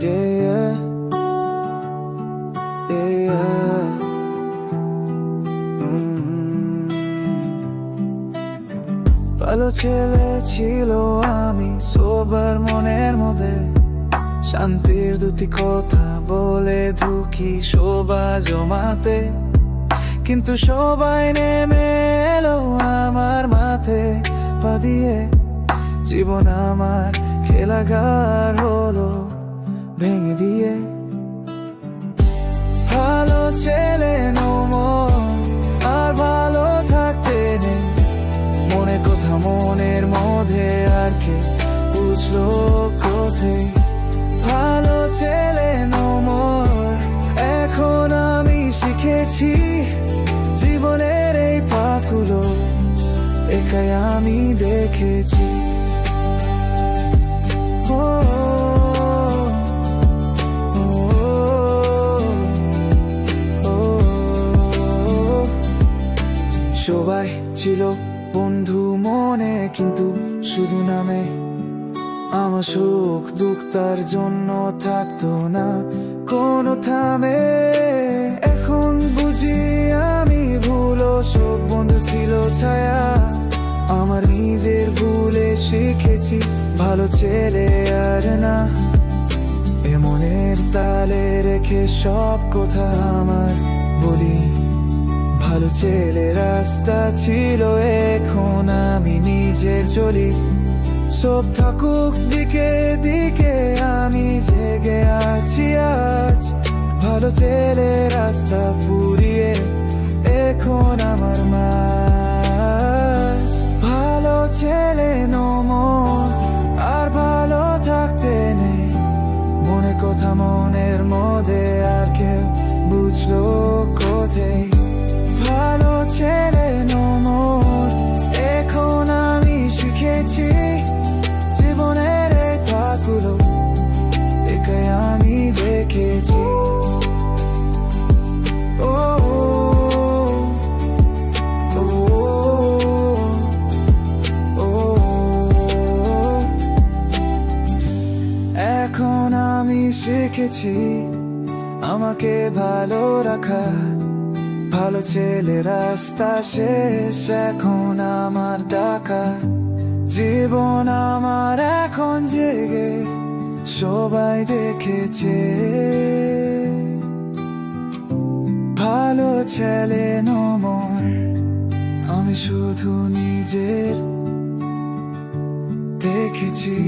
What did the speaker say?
Yeah, yeah, yeah. ভালো ছেলে ছিল আমি, সবার মনের মধ্যে শান্তির দুটি কথা বলে দুঃখী শোভা জমাতে, কিন্তু সবাই নেমে এলো আমার মাথে পা দিয়ে। জীবন আমার খেলাঘর হলো ভেঙে দিয়ে। ভালো ছেলে মন আর ভালো থাকতে নেই, মনের কথা মনের মধ্যে আর কে বুঝলো কোথায়। ভালো ছেলে মন এখন আমি শিখেছি, জীবনের এই পথগুলো একাই আমি দেখেছি। সবাই ছিল বন্ধু মনে, কিন্তু শুধু নামে। আমার সুখ দুঃখ তার জন্য থাকতো না কোনো থামে। এখন বুঝি আমি ভুলো, সব বন্ধু ছিল ছায়া। আমার নিজের ভুলে শিখেছি, ভালো ছেলে আর না। এ মনের তালে রেখে সব কথা আমার বলি। ভালো ছেলে রাস্তা ছিল, এখন আমি নিজের চলি। সব থাকুক দিকে দিকে, আমি জেগে আছি আজ। ভালো ছেলে রাস্তা ফুরিয়ে এখন আমার মাঝ। ভালো ছেলে মন আর ভালো থাকতে নেই, মনে কথা মনের মধ্যে আর কেউ বুঝলো কোথায়। ভালো ছেলে মন এখন আমি শিখেছি, জীবনের এই পথগুলো একাই আমি দেখেছি। এখন আমি শিখেছি আমাকে ভালো রাখা। ভালো ছেলে রাস্তা শেষ, এখন আমার ডাকা। জীবন আমার এখন জেগে সবাই দেখেছে। ভালো ছেলে মন আমি শুধু নিজের দেখেছি।